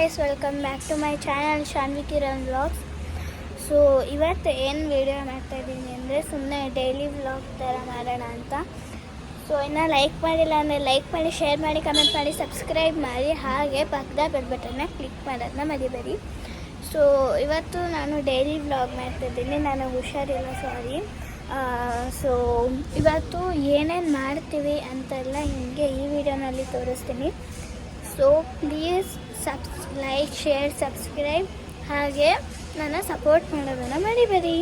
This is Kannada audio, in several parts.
Guys, welcome back to my channel Shanvi Kiran vlogs. So ಇವತ್ತು ಏನು ವಿಡಿಯೋ ಮಾಡ್ತಾಯಿದ್ದೀನಿ ಅಂದರೆ ಸುಮ್ಮನೆ ಡೈಲಿ ವ್ಲಾಗ್ ಥರ ಮಾಡೋಣ ಅಂತ. ಸೊ ಇನ್ನು ಲೈಕ್ ಮಾಡಿಲ್ಲ ಅಂದರೆ ಲೈಕ್ ಮಾಡಿ, ಶೇರ್ ಮಾಡಿ, ಕಮೆಂಟ್ ಮಾಡಿ, ಸಬ್ಸ್ಕ್ರೈಬ್ ಮಾಡಿ, ಹಾಗೆ ಪಕ್ಕದ ಬೆಲ್ ಬಟನ್ನ ಕ್ಲಿಕ್ ಮಾಡೋದನ್ನ ಮರಿಬೇಡಿ. ಸೊ ಇವತ್ತು ನಾನು ಡೈಲಿ ವ್ಲಾಗ್ ಮಾಡ್ತಾಯಿದ್ದೀನಿ. ನನಗೆ ಹುಷಾರಿಲ್ಲ, ಸಾರಿ. ಸೊ ಇವತ್ತು ಏನೇನು ಮಾಡ್ತೀವಿ ಅಂತೆಲ್ಲ ನಿಮಗೆ ಈ ವಿಡಿಯೋನಲ್ಲಿ ತೋರಿಸ್ತೀನಿ. So please like, share, subscribe, ಹಾಗೆ ನನ್ನ ಸಪೋರ್ಟ್ ಮಾಡೋದನ್ನು ಮರಿಬೇಡಿ.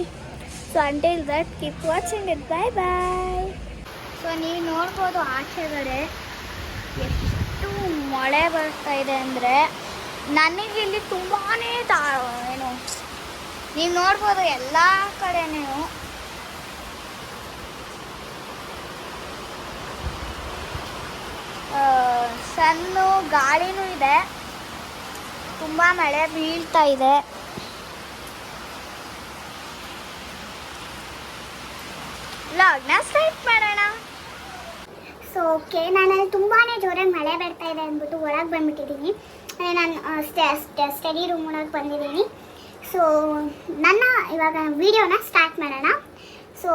So until that keep watching it. Bye bye. So ನೀವು ನೋಡ್ಬೋದು ಆಚೆಗಡೆ ಎಷ್ಟು ಮಳೆ ಬರ್ತಾ ಇದೆ ಅಂದರೆ ನನಗಿಲ್ಲಿ ತುಂಬಾ ಏನು ನೀವು ನೋಡ್ಬೋದು ಎಲ್ಲ ಕಡೆನೂ ಸಣ್ಣ ಗಾಳಿನೂ ಇದೆ, ತುಂಬ ಮಳೆ ಬೀಳ್ತಾ ಇದೆ. ಲಾಗ್ನ ಸ್ಟಾರ್ಟ್ ಮಾಡೋಣ. ಸೊ ಓಕೆ, ನಾನು ತುಂಬಾ ಜೋರಾಗಿ ಮಳೆ ಬರ್ತಾ ಇದೆ ಅಂದ್ಬಿಟ್ಟು ಒಳಗೆ ಬಂದುಬಿಟ್ಟಿದ್ದೀನಿ. ನಾನು ಸ್ಟಡಿ ರೂಮ್ ಒಳಗೆ ಬಂದಿದ್ದೀನಿ. ಸೊ ಇವಾಗ ವಿಡಿಯೋನ ಸ್ಟಾರ್ಟ್ ಮಾಡೋಣ. ಸೊ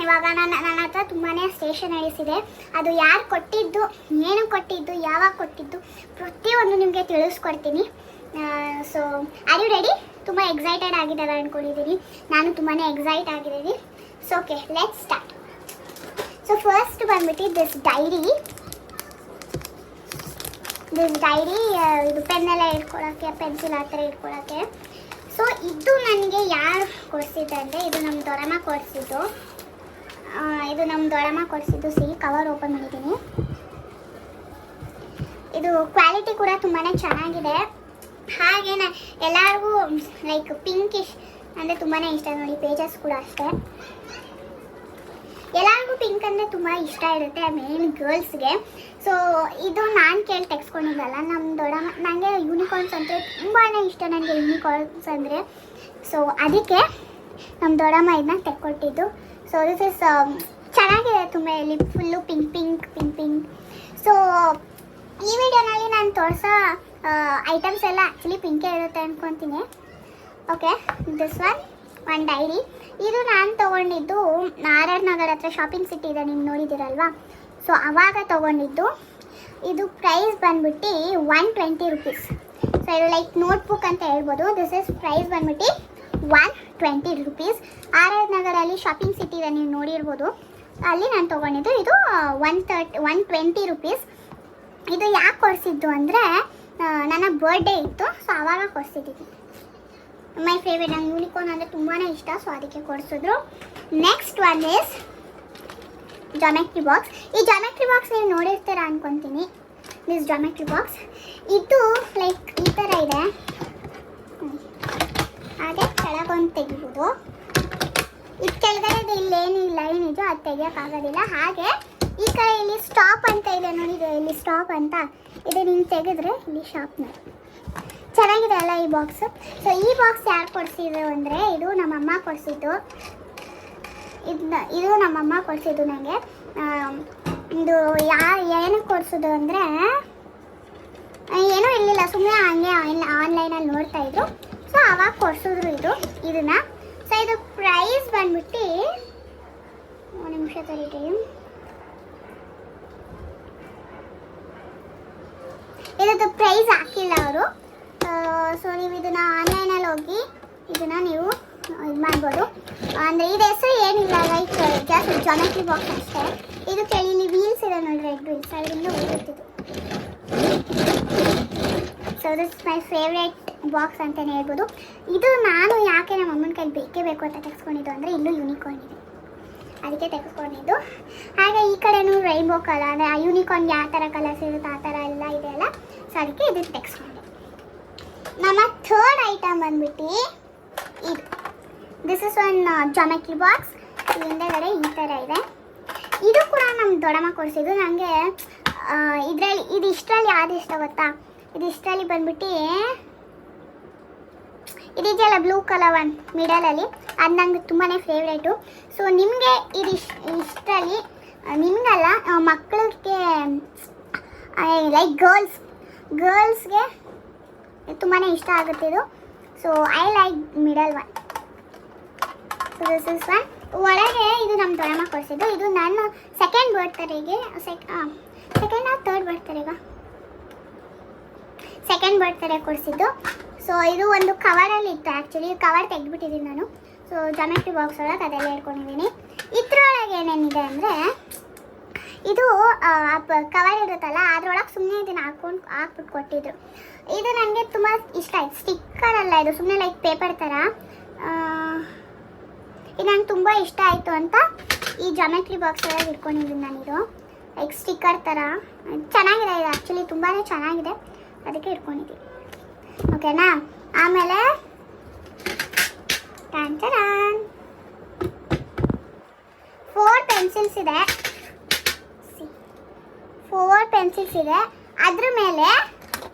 ಇವಾಗ ನನ್ನ ಹತ್ರ ತುಂಬಾ ಸ್ಟೇಷನರೀಸ್ ಇದೆ. ಅದು ಯಾರು ಕೊಟ್ಟಿದ್ದು, ಏನು ಕೊಟ್ಟಿದ್ದು, ಯಾವಾಗ ಕೊಟ್ಟಿದ್ದು, ಪ್ರತಿಯೊಂದು ನಿಮಗೆ ತಿಳಿಸ್ಕೊಡ್ತೀನಿ. So are you ready? ತುಂಬ ಎಕ್ಸೈಟೆಡ್ ಆಗಿದ್ದಾರೆ ಅಂದ್ಕೊಂಡಿದ್ದೀನಿ. ನಾನು ತುಂಬಾ ಎಕ್ಸೈಟ್ ಆಗಿದ್ದೀನಿ. So okay, let's start. So first ಬಂದ್ಬಿಟ್ಟು ದಿಸ್ ಡೈರಿ. ಇದು ಪೆನ್ನೆಲ್ಲ ಇಟ್ಕೊಳ್ಳೋಕ್ಕೆ, ಪೆನ್ಸಿಲ್ ಆ ಥರ ಇಟ್ಕೊಳ್ಳೋಕ್ಕೆ. ಸೊ ಇದು ನನಗೆ ಯಾರು ಕೊಡಿಸಿದ್ದೆ ಅಂದರೆ ಇದು ನಮ್ಮ ದೊಡ್ಡಮ್ಮ ಕೊಡಿಸಿದ್ದು. ಸಿ, ಕವರ್ ಓಪನ್ ಮಾಡಿದ್ದೀನಿ. ಇದು ಕ್ವಾಲಿಟಿ ಕೂಡ ತುಂಬಾ ಚೆನ್ನಾಗಿದೆ. ಹಾಗೆ ಎಲ್ಲರಿಗೂ ಲೈಕ್ ಪಿಂಕಿಶ್ ಅಂದರೆ ತುಂಬಾ ಇಷ್ಟ. ನೋಡಿ, ಪೇಜಸ್ ಕೂಡ ಅಷ್ಟೇ. ಎಲ್ಲರಿಗೂ ಪಿಂಕ್ ಅಂದರೆ ತುಂಬ ಇಷ್ಟ ಇರುತ್ತೆ, ಮೇನ್ ಗರ್ಲ್ಸ್ಗೆ. ಸೊ ಇದು ನಾನು ಕೇಳಿ ತೆಗೆಸ್ಕೊಂಡಿದ್ದಲ್ಲ, ನಮ್ಮ ದೊಡ್ಡಮ್ಮ. ನನಗೆ ಯೂನಿಕಾರ್ನ್ಸ್ ಅಂದರೆ ತುಂಬಾ ಇಷ್ಟ. ನನಗೆ ಯೂನಿಕಾರ್ನ್ಸ್ ಅಂದರೆ ಸೊ ಅದಕ್ಕೆ ನಮ್ಮ ದೊಡ್ಡಮ್ಮ ಇದನ್ನ ತೆಕ್ಕೊಟ್ಟಿದ್ದು. ಸೊ ದಿಸ್ ಇಸ್ ಚೆನ್ನಾಗಿದೆ ತುಂಬ. ಇಲ್ಲಿ ಫುಲ್ಲು ಪಿಂಕ್. ಸೊ ಈ ವಿಡಿಯೋನಲ್ಲಿ ನಾನು ತೋರಿಸೋ ಐಟಮ್ಸ್ ಎಲ್ಲ ಆ್ಯಕ್ಚುಲಿ ಪಿಂಕೇ ಇರುತ್ತೆ ಅಂದ್ಕೊತೀನಿ. Okay, this one diary. ಇದು ನಾನು ತೊಗೊಂಡಿದ್ದು ಆರ್.ಆರ್. ನಗರ್ ಹತ್ರ ಶಾಪಿಂಗ್ ಸಿಟಿ ಇದೆ, ನೀವು ನೋಡಿದ್ದೀರಲ್ವಾ. ಸೊ ಆವಾಗ ತೊಗೊಂಡಿದ್ದು. ಇದು ಪ್ರೈಸ್ ಬಂದ್ಬಿಟ್ಟು 120 ರುಪೀಸ್. ಸೊ ಇದು ಲೈಕ್ ನೋಟ್ಬುಕ್ ಅಂತ ಹೇಳ್ಬೋದು. ದಿಸ್ ಇಸ್ ಪ್ರೈಸ್ ಬಂದ್ಬಿಟ್ಟು 120 ರುಪೀಸ್. ಆರ್.ಆರ್. ನಗರಲ್ಲಿ ಶಾಪಿಂಗ್ ಸಿಟಿ ಇದೆ, ನೀವು ನೋಡಿರ್ಬೋದು. ಅಲ್ಲಿ ನಾನು ತೊಗೊಂಡಿದ್ದು. ಇದು 120 ರುಪೀಸ್. ಇದು ಯಾಕೆ ಕೊಡಿಸಿದ್ದು ಅಂದರೆ ನನ್ನ ಬರ್ಡೇ ಇತ್ತು. ಸೊ ಆವಾಗ ಕೊಡಿಸಿದ್ದೀನಿ. My favourite. ನಂಗೆ ಯೂನಿಕಾರ್ನ್ ಅಂದರೆ ತುಂಬಾ ಇಷ್ಟ. ಸೊ ಅದಕ್ಕೆ ಕೊಡಿಸಿದ್ರು. Next one is geometry box. ಈ ಜಾಮೆಟ್ರಿ ಬಾಕ್ಸ್ ನೀವು ನೋಡಿರ್ತೀರ ಅಂದ್ಕೊತೀನಿ. This geometry box. ಇದು ಲೈಕ್ ಈ ಥರ ಇದೆ. ಹಾಗೆ ಕೆಳಗೊಂದು ತೆಗಿಬೋದು. ಇದು ಕೆಳಗಡೆ ಇಲ್ಲೇನಿಲ್ಲ, ಏನಿದು ಅದು ತೆಗಿಯೋಕ್ಕಾಗೋದಿಲ್ಲ. ಹಾಗೆ ಈ ಕಡೆ ಇಲ್ಲಿ ಸ್ಟಾಪ್ ಅಂತ ಇದೆ ನೋಡಿ, ಇಲ್ಲಿ ಸ್ಟಾಪ್ ಅಂತ ಇದೆ. ನೀವು ತೆಗೆದ್ರೆ ಇಲ್ಲಿ ಶಾರ್ಪ್ನರ್. ಚೆನ್ನಾಗಿದೆ ಅಲ್ಲ ಈ ಬಾಕ್ಸು. ಸೊ ಈ ಬಾಕ್ಸ್ ಯಾರು ಕೊಡಿಸಿದ್ರು ಅಂದರೆ ಇದು ನಮ್ಮಮ್ಮ ಕೊಡಿಸಿದ್ದು. ಇದು ನಮ್ಮಮ್ಮ ಕೊಡಿಸಿದ್ದು ನನಗೆ. ಇದು ಏನಕ್ಕೆ ಕೊಡಿಸೋದು ಅಂದರೆ ಏನೂ ಇರಲಿಲ್ಲ, ಸುಮ್ಮನೆ ಹಂಗೆ ಆನ್ಲೈನಲ್ಲಿ ನೋಡ್ತಾಯಿದ್ರು. ಸೊ ಆವಾಗ ಕೊಡಿಸಿದ್ರು ಇದನ್ನು. ಸೊ ಇದು ಪ್ರೈಸ್ ಬಂದ್ಬಿಟ್ಟು ಒಂದು ನಿಮಿಷ ತರೀತೀವಿ. ಇದದ್ದು ಪ್ರೈಸ್ ಹಾಕಿಲ್ಲ ಅವರು. ಸೊ ನೀವು ಇದನ್ನು ಆನ್ಲೈನಲ್ಲಿ ಹೋಗಿ ಇದನ್ನು ನೀವು ಇದು ಮಾಡ್ಬೋದು. ಅಂದರೆ ಇದು ಹೆಸರು ಏನಿಲ್ಲ, ಲೈಕ್ ಜಸ್ಟ್ ಜಾಮೆಟ್ರಿ ಬಾಕ್ಸ್ ಅಷ್ಟೇ. ಇದು ಕೆಳಗೆ ವೀಲ್ಸ್ ಇದೆ ನೋಡಿ, ರೆಡ್ ವೀಲ್ಸ್, ಅದರಿಂದ ಹೋಗುತ್ತಿದ್ದು. So this my favourite box ಅಂತಲೇ ಹೇಳ್ಬೋದು. ಇದು ನಾನು ಯಾಕೆ ನಮ್ಮ ಅಮ್ಮನ ಕೈಲಿ ಬೇಕೇ ಬೇಕು ಅಂತ ತೆಗೆಸ್ಕೊಂಡಿದ್ದು ಅಂದರೆ ಇಲ್ಲೂ ಯೂನಿಕಾರ್ನ್ ಇದೆ, ಅದಕ್ಕೆ ತೆಗೆಸ್ಕೊಂಡಿದ್ದು. ಹಾಗೆ ಈ ಕಡೆನೂ ರೈನ್ಬೋ ಕಲರ್, ಅಂದರೆ ಆ ಯೂನಿಕಾರ್ನ್ ಯಾವ ಥರ ಕಲರ್ಸ್ ಇರುತ್ತೆ ಆ ಥರ ಎಲ್ಲ ಇದೆಯಲ್ಲ. ಸೊ ಅದಕ್ಕೆ ಇದನ್ನು ತೆಗೆಸ್ಕೊಂಡೆ. ನಮ್ಮ ಥರ್ಡ್ ಐಟಮ್ ಬಂದ್ಬಿಟ್ಟು ಇದು. This is one geometry box. ಹಿಂದೆಗಡೆ ಈ ಥರ ಇದೆ. ಇದು ಕೂಡ ನಮ್ಮ ದೊಡ್ಡಮ್ಮ ಕೊಡಿಸಿದ್ದು ನನಗೆ. ಇದು ಇಷ್ಟರಲ್ಲಿ ಯಾವುದು ಇಷ್ಟ ಗೊತ್ತಾ? ಇದು ಇಷ್ಟರಲ್ಲಿ ಬಂದ್ಬಿಟ್ಟು ಇದೆಯಲ್ಲ ಬ್ಲೂ ಕಲರ್ ಒನ್ ಮಿಡಲಲ್ಲಿ, ಅದು ನಂಗೆ ತುಂಬಾ ಫೇವ್ರೇಟು. ಸೊ ನಿಮಗೆ ಇದು ಇಷ್ಟರಲ್ಲಿ ನಿಮಗಲ್ಲ, ಮಕ್ಕಳಿಗೆ ಲೈಕ್ ಗರ್ಲ್ಸ್ಗೆ ತುಂಬಾ ಇಷ್ಟ ಆಗುತ್ತೆ ಇದು. So I like middle one. So this is one. ಒಳಗೆ ಇದು ನಮ್ಮ ದೊಡ್ಡಮ್ಮ ಕೊಡಿಸಿದ್ದು. ಇದು ನಾನು ಸೆಕೆಂಡ್ ಬರ್ತ್ಡೇಗೆ ಸೆಕೆಂಡ್ ಆರ್ ಥರ್ಡ್ ಬರ್ತ್ಡೇಗ ಸೆಕೆಂಡ್ ಬರ್ತ್ಡೇ ಕೊಡಿಸಿದ್ದು. ಸೊ ಇದು ಒಂದು ಕವರಲ್ಲಿ ಇತ್ತು. ಆ್ಯಕ್ಚುಲಿ ಕವರ್ ತೆಗೆದ್ಬಿಟ್ಟಿದ್ದೀನಿ ನಾನು. ಸೊ ಜಾಮೆಟ್ರಿ ಬಾಕ್ಸ್ ಒಳಗೆ ಅದೆಲ್ಲ ಇಟ್ಕೊಂಡಿದ್ದೀನಿ. ಇದ್ರೊಳಗೆ ಏನೇನಿದೆ ಅಂದರೆ ಇದು ಕವರ್ ಇರುತ್ತಲ್ಲ ಅದರೊಳಗೆ ಸುಮ್ಮನೆ ಇದನ್ನು ಹಾಕ್ಬಿಟ್ಟು ಕೊಟ್ಟಿದ್ರು. ಇದು ನನಗೆ ತುಂಬ ಇಷ್ಟ ಆಯ್ತು. ಸ್ಟಿಕ್ಕರ್ ಅಲ್ಲ ಇದು, ಸುಮ್ಮನೆ ಲೈಕ್ ಪೇಪರ್ ಥರ. ಇದು ನಂಗೆ ತುಂಬ ಇಷ್ಟ ಆಯಿತು ಅಂತ ಈ ಜಾಮೆಟ್ರಿ ಬಾಕ್ಸ್ ಒಳಗೆ ಇಟ್ಕೊಂಡಿದ್ದೀನಿ ನಾನಿದು. ಲೈಕ್ ಸ್ಟಿಕ್ಕರ್ ಥರ ಚೆನ್ನಾಗಿದೆ ಇದು. ಆ್ಯಕ್ಚುಲಿ ತುಂಬಾ ಚೆನ್ನಾಗಿದೆ, ಅದಕ್ಕೆ ಇಟ್ಕೊಂಡಿದ್ದೀನಿ. ಓಕೆನಾ. ಆಮೇಲೆ ಟ್ಯಾಂಟರಾನ್ 4 ಪೆನ್ಸಿಲ್ಸ್ ಇದೆ. 4 ಪೆನ್ಸಿಲ್ಸ್ ಇದೆ. ಅದ್ರ ಮೇಲೆ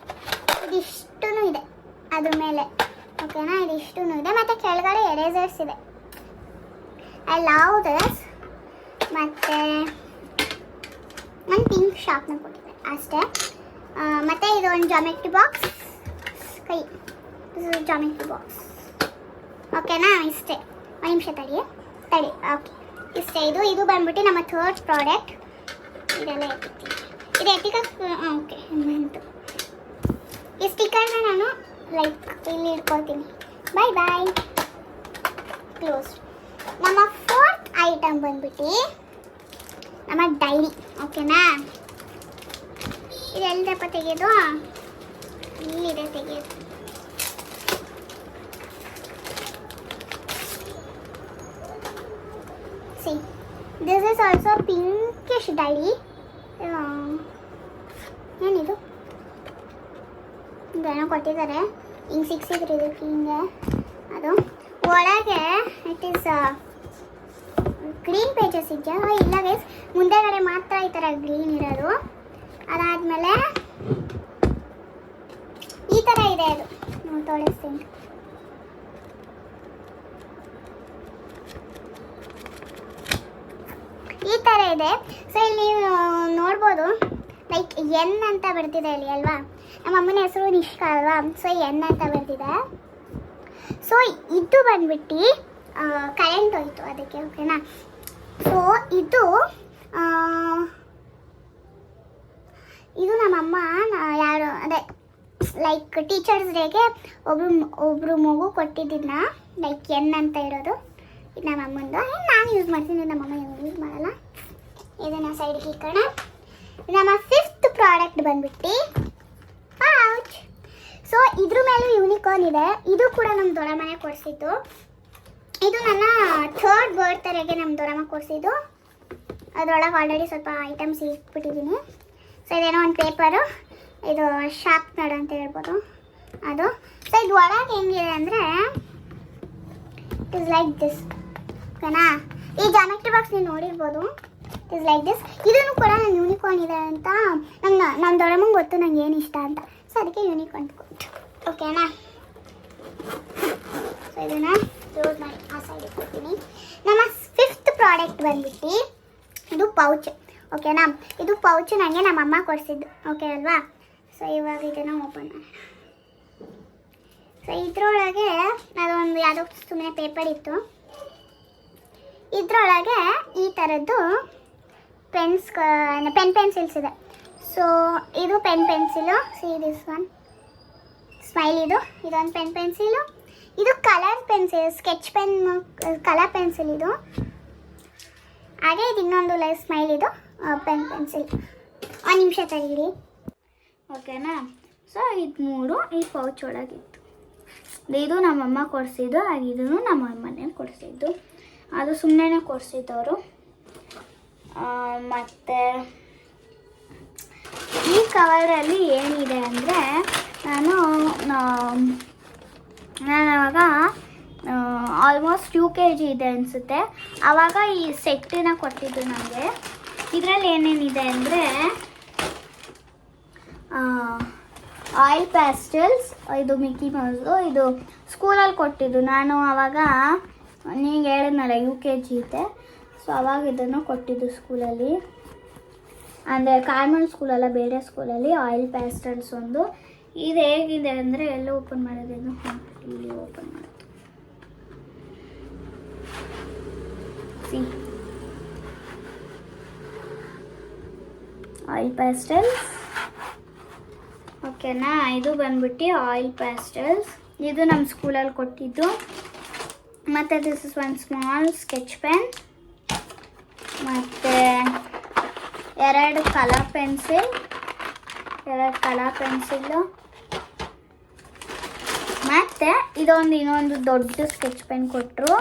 ಇದಿಷ್ಟೂ ಇದೆ. ಅದ್ರ ಮೇಲೆ ಓಕೆನಾ, ಇದಿಷ್ಟೂ ಇದೆ. ಮತ್ತು ಕೆಳಗಡೆ ಎರೇಸರ್ಸ್ ಇದೆ. I love this. ಮತ್ತು ನಾನು ಪಿಂಕ್ ಶಾಪ್ನ ಕೊಟ್ಟಿದ್ದೆ ಅಷ್ಟೇ. ಮತ್ತು ಇದು ಒಂದು ಜಾಮೆಟ್ರಿ ಬಾಕ್ಸ್ ಕೈ. ಜಾಮೆಟ್ರಿ ಬಾಕ್ಸ್ ಓಕೆನಾ. ಇಷ್ಟೇ. ಒಂದು ನಿಮಿಷ ತಡಿ. ಓಕೆ ಇಷ್ಟೇ. ಇದು ಬಂದ್ಬಿಟ್ಟು ನಮ್ಮ ಥರ್ಡ್ ಪ್ರಾಡಕ್ಟ್. ಇದೆಲ್ಲ ಇದು ಎಟಿಕಲ್. ಓಕೆ ಬಂತು. ಈ ಸ್ಟಿಕ್ಕರ್ನ ನಾನು ಲೈಕ್ ಇಲ್ಲಿ ಇಟ್ಕೊಳ್ತೀನಿ. ಬಾಯ್ ಕ್ಲೋಸ್. ನಮ್ಮ ಫೋರ್ತ್ ಐಟಮ್ ಬಂದ್ಬಿಟ್ಟು ನಮ್ಮ ಡೈರಿ. ಓಕೆನಾ. ಇದೆಲ್ಲದಪ್ಪ ತೆಗೆಯೋದು, ಇಲ್ಲಿದೆ ತೆಗೆಯೋದು. See this is also pinkish dairy. ಏನಿದು ಏನೋ ಕೊಟ್ಟಿದ್ದಾರೆ. ಹಿಂಗೆ ಸಿಕ್ಸಿದ್ರು ಇದಕ್ಕೆ ಹಿಂಗೆ. ಅದು ಒಳಗೆ ಇಟ್ ಈಸ್ ಗ್ರೀನ್ ಪೇಜಸ್ ಇದೆಯಾ? ಇಲ್ಲ ಗೈಸ್, ಮುಂದೆಗಡೆ ಮಾತ್ರ ಈ ಥರ ಗ್ರೀನ್ ಇರೋದು. ಅದಾದಮೇಲೆ ಈ ಥರ ಇದೆ. ಅದು ನಾವು ತೋರಿಸ್ತೀನಿ. ಈ ಥರ ಇದೆ. ಸೊ ಇಲ್ಲಿ ನೀವು ನೋಡ್ಬೋದು ಲೈಕ್ ಎನ್ ಅಂತ ಬರ್ತಿದೆ ಇಲ್ಲಿ ಅಲ್ವಾ. ನಮ್ಮ ಅಮ್ಮನ ಹೆಸರು ನಿಷ್ಕಾ ಅಲ್ವಾ. ಸೊ ಎನ್ ಅಂತ ಬರ್ತಿದೆ. ಸೊ ಇದು ಬಂದ್ಬಿಟ್ಟು ಕರೆಂಟ್ ಹೋಯ್ತು ಅದಕ್ಕೆ. ಓಕೆನಾ. ಸೊ ಇದು ನಮ್ಮಮ್ಮ ಯಾರು ಅದೇ ಲೈಕ್ ಟೀಚರ್ಸ್ ಡೇಗೆ ಒಬ್ರು ಮಗು ಕೊಟ್ಟಿದ್ದನ್ನ ಲೈಕ್ ಎನ್ ಅಂತ ಇರೋದು. ಇದು ನಮ್ಮ ಅಮ್ಮಂದು. ನಾನು ಯೂಸ್ ಮಾಡ್ತೀನಿ, ನಮ್ಮಮ್ಮ ಯೂಸ್ ಮಾಡಲ್ಲ. ಇದನ್ನು ಸೈಡ್ಗೆ ಇಕ್ಕೋಣ. ನಮ್ಮ 5th ಪ್ರಾಡಕ್ಟ್ ಬಂದ್ಬಿಟ್ಟು ಪೌಚ್. ಸೊ ಇದ್ರ ಮೇಲೂ ಯೂನಿಕಾರ್ನ್ ಇದೆ. ಇದು ಕೂಡ ನಮ್ಮ ದೊಡ್ಡಮ್ಮನೆ ಕೊಡಿಸಿದ್ದು. ಇದು ನನ್ನ ಥರ್ಡ್ ಬರ್ತ್ಡೇಗೆ ನಮ್ಮ ದೊಡ್ಡಮ್ಮ ಕೊಡಿಸಿದ್ದು. ಅದರೊಳಗೆ ಆಲ್ರೆಡಿ ಸ್ವಲ್ಪ ಐಟಮ್ಸ್ ಇಟ್ಬಿಟ್ಟಿದ್ದೀನಿ. ಸೊ ಇದೇನೋ ಒಂದು ಪೇಪರು, ಇದು ಶಾರ್ಪ್ನರ್ ಅಂತ ಹೇಳ್ಬೋದು ಅದು. ಸೊ ಇದು ಒಳಗೆ ಹೆಂಗಿದೆ ಅಂದರೆ ಇಟ್ ಇಸ್ ಲೈಕ್ ದಿಸ್. ಓಕೆನಾ. ಈ ಜಾಮೆಟ್ರಿ ಬಾಕ್ಸ್ ನೀವು ನೋಡಿರ್ಬೋದು. It is like this. ಇದನ್ನು ಕೂಡ ನಾನು ಯೂನಿಕಾರ್ನ್ ಇದೆ ಅಂತ ನಮ್ಮ ದೊಡ್ಡಮ್ಮಂಗೆ ಗೊತ್ತು ನಂಗೆ ಏನು ಇಷ್ಟ ಅಂತ. ಸೊ ಅದಕ್ಕೆ ಯೂನಿಕಾರ್ನ್ ಕೊಟ್ಟು. ಓಕೆನಾ. ಸೊ ಇದನ್ನು ಕ್ಲೋಸ್ ಮಾಡಿ ಆ ಸೈಡಿಗೆ ಕೊಡ್ತೀನಿ. ನಮ್ಮ 5th ಪ್ರಾಡಕ್ಟ್ ಬಂದ್ಬಿಟ್ಟು ಇದು ಪೌಚ್. ಓಕೆನಾ. ಇದು ಪೌಚ್ ನನಗೆ ನಮ್ಮಮ್ಮ ಕೊಡಿಸಿದ್ದು. ಓಕೆ ಅಲ್ವಾ. ಸೊ ಇವಾಗ ಇದನ್ನು ಓಪನ್ ಮಾಡೋಣ. ಸೊ ಇದರೊಳಗೆ ಅದೊಂದು ಯಾವುದೋ ಸುಮ್ಮನೆ ಪೇಪರ್ ಇತ್ತು. ಇದರೊಳಗೆ ಈ ಥರದ್ದು ಪೆನ್ಸಿಲ್ಸ್ ಇದೆ. ಸೊ ಇದು pencil. See this one smile. ಇದೊಂದು ಪೆನ್ಸಿಲು. ಇದು colour pencil, sketch pen colour pencil ಇದು. ಹಾಗೆ ಇದು ಇನ್ನೊಂದು ಸ್ಮೈಲ್. ಇದು ಪೆನ್ಸಿಲ್. ಒಂದು ನಿಮಿಷ ತೆಗೀರಿ. ಓಕೆನಾ. ಸೊ ಇದು 3 ಈ ಪೌಚ್ ಒಳಗಿತ್ತು. ಇದು ನಮ್ಮಮ್ಮ ಕೊಡಿಸಿದ್ದು. ಹಾಗೆ ಇದನ್ನು ನಮ್ಮ ಅಮ್ಮನೇ ಕೊಡಿಸಿದ್ದು. ಅದು ಸುಮ್ಮನೆ ಕೊಡಿಸಿದ್ದವರು. ಮತ್ತು ಈ ಕವರಲ್ಲಿ ಏನಿದೆ ಅಂದರೆ ನಾನು ಆವಾಗ ಆಲ್ಮೋಸ್ಟ್ 2 kg ಇದೆ ಅನಿಸುತ್ತೆ. ಆವಾಗ ಈ ಸೆಟ್ಟಿನ ಕೊಟ್ಟಿದ್ದು ನನಗೆ. ಇದರಲ್ಲಿ ಏನೇನಿದೆ ಅಂದರೆ ಆಯಿಲ್ ಪ್ಯಾಸ್ಟಲ್ಸ್, ಇದು ಮಿಕ್ಕಿ ಮೌಸು. ಇದು ಸ್ಕೂಲಲ್ಲಿ ಕೊಟ್ಟಿದ್ದು. ನಾನು ಆವಾಗ ನೀವು ಹೇಳಿದ್ನಲ್ಲ UKG ಇದೆ. ಸೊ ಆವಾಗ ಇದನ್ನು ಕೊಟ್ಟಿದ್ದು ಸ್ಕೂಲಲ್ಲಿ. ಅಂದರೆ ಕಾನ್ವೆಂಟ್ ಸ್ಕೂಲಲ್ಲ, ಬೇರೆ ಸ್ಕೂಲಲ್ಲಿ. ಆಯಿಲ್ ಪ್ಯಾಸ್ಟಲ್ಸ್ ಒಂದು, ಇದು ಹೇಗಿದೆ ಅಂದರೆ ಎಲ್ಲ ಓಪನ್ ಮಾಡೋದು ಇಲ್ಲಿ ಓಪನ್ ಮಾಡೋದು ಆಯಿಲ್ ಪ್ಯಾಸ್ಟಲ್ಸ್. ಓಕೆನಾ, ಇದು ಬಂದ್ಬಿಟ್ಟು ಆಯಿಲ್ ಪ್ಯಾಸ್ಟಲ್ಸ್. ಇದು ನಮ್ಮ ಸ್ಕೂಲಲ್ಲಿ ಕೊಟ್ಟಿದ್ದು. ಮತ್ತು this is one small sketch pen, ಮತ್ತು 2 ಕಲರ್ ಪೆನ್ಸಿಲ್ಲು, ಮತ್ತು ಇನ್ನೊಂದು ದೊಡ್ಡ ಸ್ಕೆಚ್ ಪೆನ್ ಕೊಟ್ಟರು.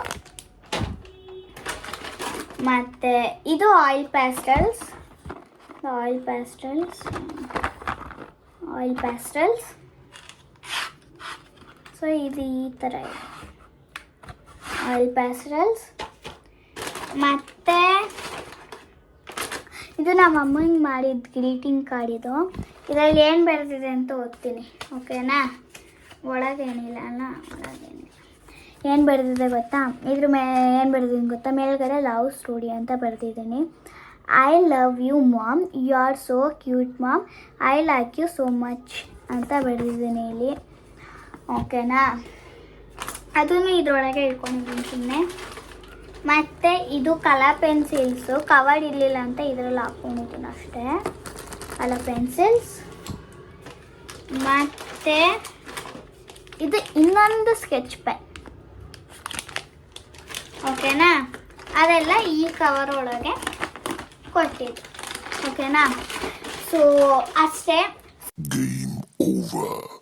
ಮತ್ತು ಇದು ಆಯಿಲ್ ಪ್ಯಾಸ್ಟಲ್ಸ್. ಸೊ ಇದು ಈ ಥರ ಇದೆ ಆಯಿಲ್ ಪ್ಯಾಸ್ಟಲ್ಸ್. ಮತ್ತು ಇದು ನಮ್ಮ ಅಮ್ಮಂಗೆ ಮಾಡಿದ ಗ್ರೀಟಿಂಗ್ ಕಾರ್ಡ್. ಇದರಲ್ಲಿ ಏನು ಬರೆದಿದೆ ಅಂತ ಓದ್ತೀನಿ, ಓಕೆನಾ? ಒಳಗೇನಿಲ್ಲ ಅಲ್ಲ, ಒಳಗೇನಿಲ್ಲ. ಏನು ಬರೆದಿದೆ ಗೊತ್ತಾ? ಇದ್ರ ಏನು ಬರೆದಿದ್ದೀನಿ ಗೊತ್ತಾ? ಮೇಲ್ಗಡೆ ಲವ್ ಸ್ಟೋರಿ ಅಂತ ಬರೆದಿದ್ದೀನಿ. I love you mom, you are so cute mom, I like you so much ಅಂತ ಬರೆದಿದ್ದೀನಿ ಇಲ್ಲಿ, ಓಕೆನಾ? ಅದನ್ನು ಇದರೊಳಗೆ ಇಟ್ಕೊಂಡಿದ್ದೀನಿ ಸುಮ್ಮನೆ. ಮತ್ತು ಇದು ಕಲರ್ ಪೆನ್ಸಿಲ್ಸು, ಕವರ್ ಇರಲಿಲ್ಲ ಅಂತ ಇದರಲ್ಲಿ ಹಾಕ್ಕೊಂಡಿದ್ದೀನಿ ಅಷ್ಟೇ, ಕಲರ್ ಪೆನ್ಸಿಲ್ಸ್. ಮತ್ತು ಇದು ಇನ್ನೊಂದು ಸ್ಕೆಚ್ ಪೆನ್, ಓಕೆನಾ? ಅದೆಲ್ಲ ಈ ಕವರ್ ಒಳಗೆ ಕೊಟ್ಟಿದ್ದು, ಓಕೆನಾ? ಸೊ ಅಷ್ಟೇ. Game over.